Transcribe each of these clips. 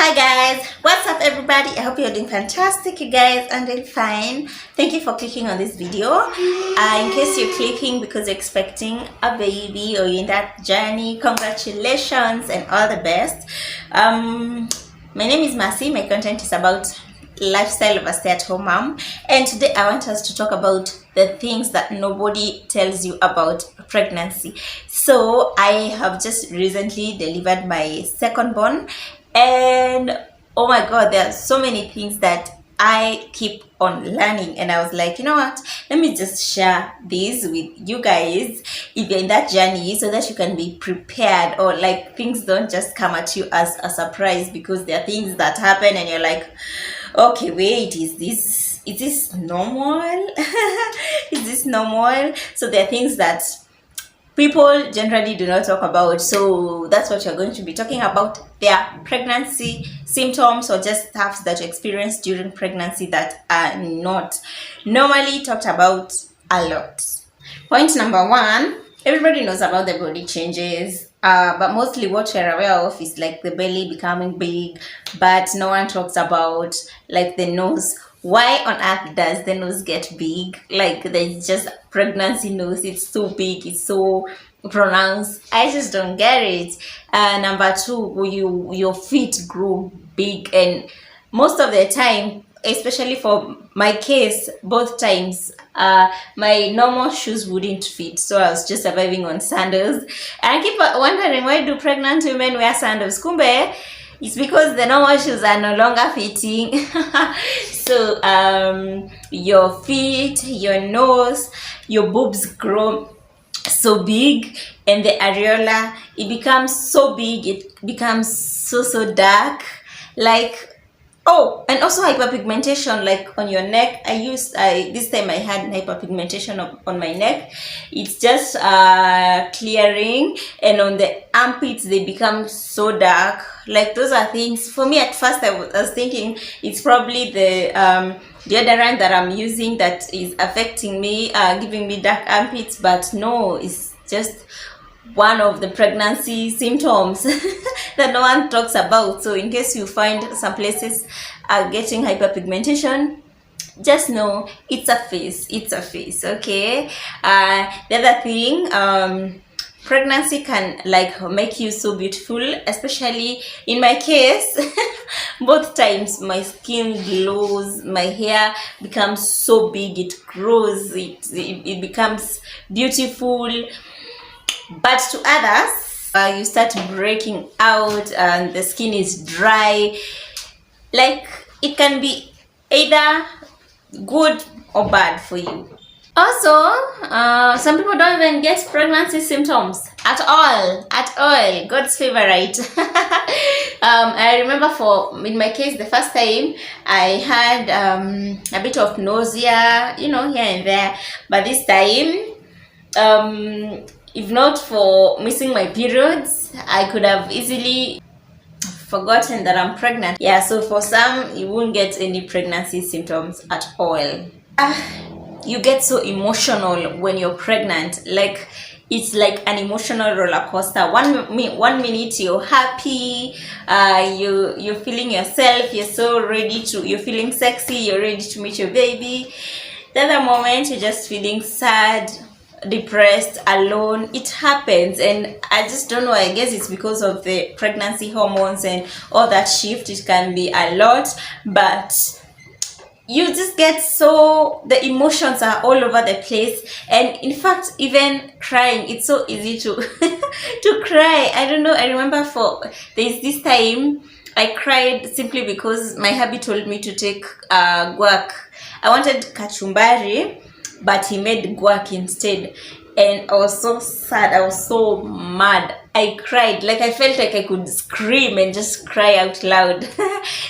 Hi guys, what's up everybody? I hope you're doing fantastic. You guys, I'm doing fine. Thank you for clicking on this video. In case you're clicking because you're expecting a baby or you're in that journey, congratulations and all the best. My name is Mercy. My content is about lifestyle of a stay-at-home mom, and today I want us to talk about the things that nobody tells you about pregnancy. So I have just recently delivered my second born, and oh my god, there are so many things that I keep on learning, and I was like, you know what, let me just share this with you guys if you're in that journey, so that you can be prepared, or like things don't just come at you as a surprise, because there are things that happen and you're like, okay, wait, is this normal? Is this normal? So there are things that people generally do not talk about, so that's what you're going to be talking about. Their pregnancy symptoms, or just stuff that you experienced during pregnancy that are not normally talked about a lot. Point number one, everybody knows about the body changes, but mostly what you're aware of is like the belly becoming big, but no one talks about like the nose. Why on earth does the nose get big? Like there's just pregnancy nose, it's so big, it's so pronounced. I just don't get it. Number two, your feet grow big, and most of the time, especially for my case, both times my normal shoes wouldn't fit, so I was just surviving on sandals. And I keep wondering, why do pregnant women wear sandals? Kumbe it's because the normal shoes are no longer fitting. So your feet, your nose, your boobs grow so big, and the areola, it becomes so big, it becomes so dark, like, oh, and also hyperpigmentation, like on your neck. This time I had hyperpigmentation on my neck. It's just clearing, and on the armpits they become so dark. Like those are things, for me at first I was thinking it's probably the deodorant that I'm using that is affecting me, giving me dark armpits, but no, it's just one of the pregnancy symptoms that no one talks about. So in case you find some places are getting hyperpigmentation, just know it's a phase, okay? The other thing, pregnancy can like make you so beautiful, especially in my case. Both times my skin glows, my hair becomes so big, it grows, it becomes beautiful. But to others, you start breaking out and the skin is dry. Like it can be either good or bad for you. Also, some people don't even get pregnancy symptoms at all. God's favorite. I remember in my case, the first time I had a bit of nausea, here and there. But this time, if not for missing my periods, I could have easily forgotten that I'm pregnant. Yeah, so for some, you won't get any pregnancy symptoms at all. You get so emotional when you're pregnant. Like it's like an emotional roller coaster. One minute you're happy, you're feeling yourself, you're feeling sexy, you're ready to meet your baby. The other moment you're just feeling sad, depressed, alone. It happens, and I just don't know, I guess it's because of the pregnancy hormones and all that shift. It can be a lot, but you just get the emotions are all over the place. And in fact, even crying, it's so easy to to cry. I don't know, I remember there's this time I cried simply because my hubby told me to take guac. I wanted kachumbari, but he made guac instead, and I was so sad, I was so mad, I cried. Like I felt like I could scream and just cry out loud.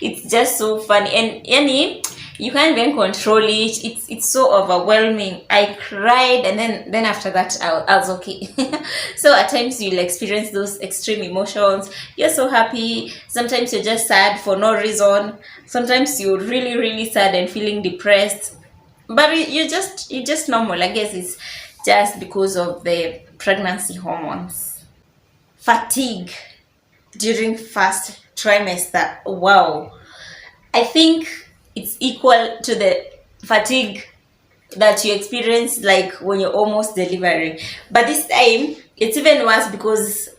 It's just so funny, and you can't even control it. It's so overwhelming. I cried, and then after that I was okay. So at times you'll experience those extreme emotions. You're so happy, sometimes you're just sad for no reason, sometimes you're really sad and feeling depressed, but you're just normal. I guess it's just because of the pregnancy hormones. Fatigue during first trimester, wow, I think it's equal to the fatigue that you experience like when you're almost delivering. But this time it's even worse because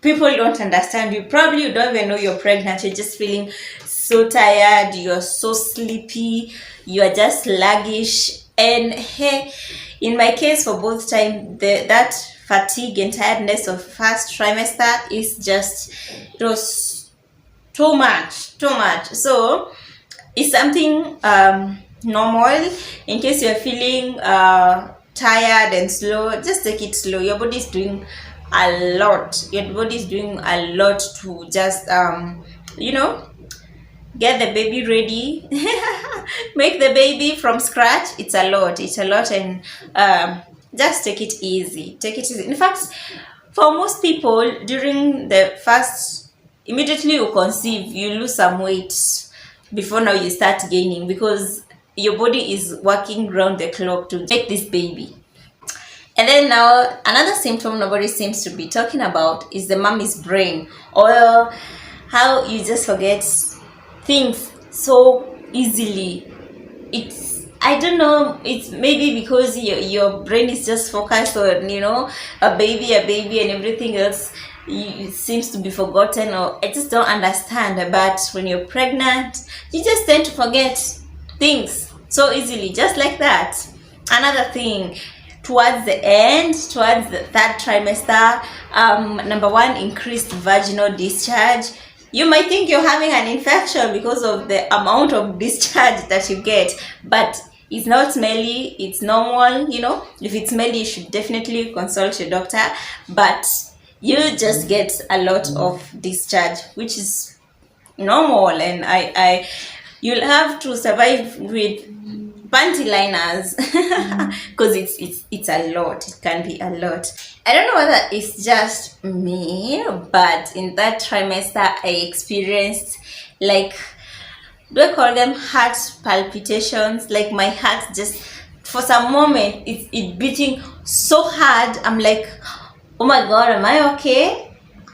people don't understand you. Probably you don't even know you're pregnant. You're just feeling so tired, you're so sleepy, you are just sluggish. And hey, in my case, for both time, that fatigue and tiredness of first trimester is just, it was too much, too much. So it's something normal. In case you're feeling tired and slow, just take it slow. Your body is doing a lot. Your body is doing a lot to just you know, get the baby ready. Make the baby from scratch. It's a lot, it's a lot. And just take it easy, take it easy. In fact, for most people, during the first, immediately you conceive, you lose some weight before now you start gaining, because your body is working round the clock to make this baby. And then now another symptom nobody seems to be talking about is the mommy's brain, or how you just forget things so easily. It's, I don't know, it's maybe because your brain is just focused on, you know, a baby and everything else it seems to be forgotten, or I just don't understand. But when you're pregnant, you just tend to forget things so easily, just like that. Another thing, towards the end, towards the third trimester, number one, increased vaginal discharge. You might think you're having an infection because of the amount of discharge that you get, but it's not smelly, it's normal. You know, if it's smelly, you should definitely consult your doctor, but you just get a lot of discharge, which is normal. And I you'll have to survive with panty liners because it's a lot. It can be a lot. I don't know whether it's just me, but in that trimester I experienced, like, do I call them heart palpitations? Like my heart just, for some moment, it beating so hard. I'm like, oh my god, am I okay?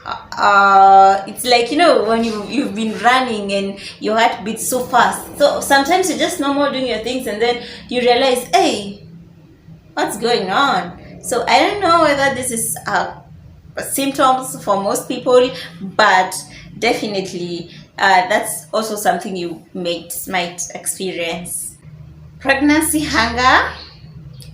It's like, you know, when you've been running and your heart beats so fast. So sometimes you're just normal doing your things, and then you realize, hey, what's going on? So I don't know whether this is symptoms for most people, but definitely that's also something you might experience. Pregnancy hunger,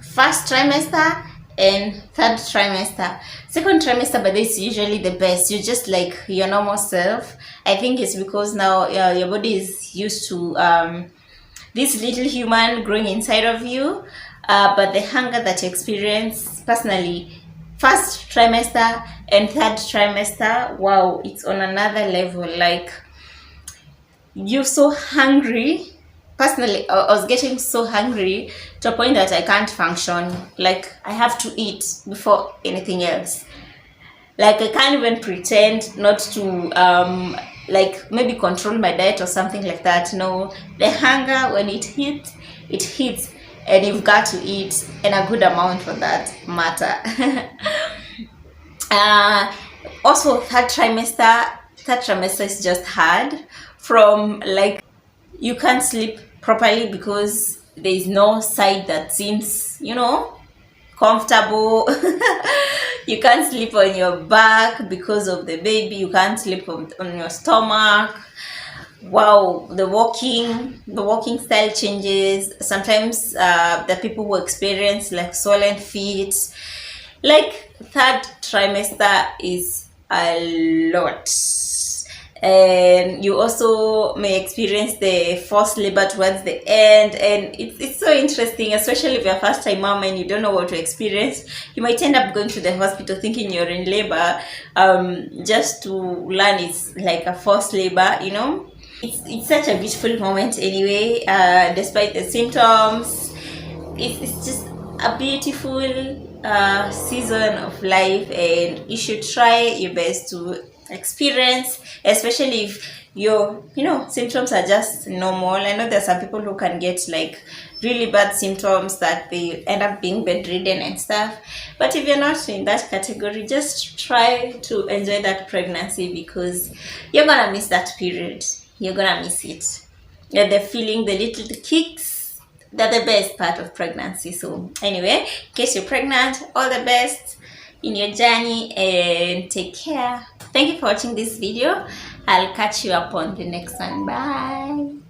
first trimester and third trimester. Second trimester, but it's usually the best. You're just like your normal self. I think it's because now your body is used to this little human growing inside of you. But the hunger that you experience, personally, first trimester and third trimester, wow, it's on another level. Like, you're so hungry. Personally, I was getting so hungry to a point that I can't function. Like, I have to eat before anything else. Like, I can't even pretend not to like maybe control my diet or something like that. No, the hunger, when it hits, and you've got to eat, and a good amount for that matter. Also, third trimester is just hard. From, like, you can't sleep properly because there is no side that seems, you know, comfortable. You can't sleep on your back because of the baby. You can't sleep on your stomach. Wow, the walking style changes. Sometimes the people who experience like swollen feet. Like, third trimester is a lot. And you also may experience the forced labor towards the end, and it's so interesting, especially if you're a first time mom and you don't know what to experience. You might end up going to the hospital thinking you're in labor, just to learn it's like a forced labor, you know. It's such a beautiful moment anyway. Despite the symptoms, it's just a beautiful season of life, and you should try your best to experience, especially if your symptoms are just normal. I know there's some people who can get like really bad symptoms that they end up being bedridden and stuff, but if you're not in that category, just try to enjoy that pregnancy, because you're gonna miss that period. You're gonna miss it. Yeah, the feeling, the little kicks, they're the best part of pregnancy. So anyway, in case you're pregnant, all the best in your journey and take care. Thank you for watching this video. I'll catch you up on the next one. Bye.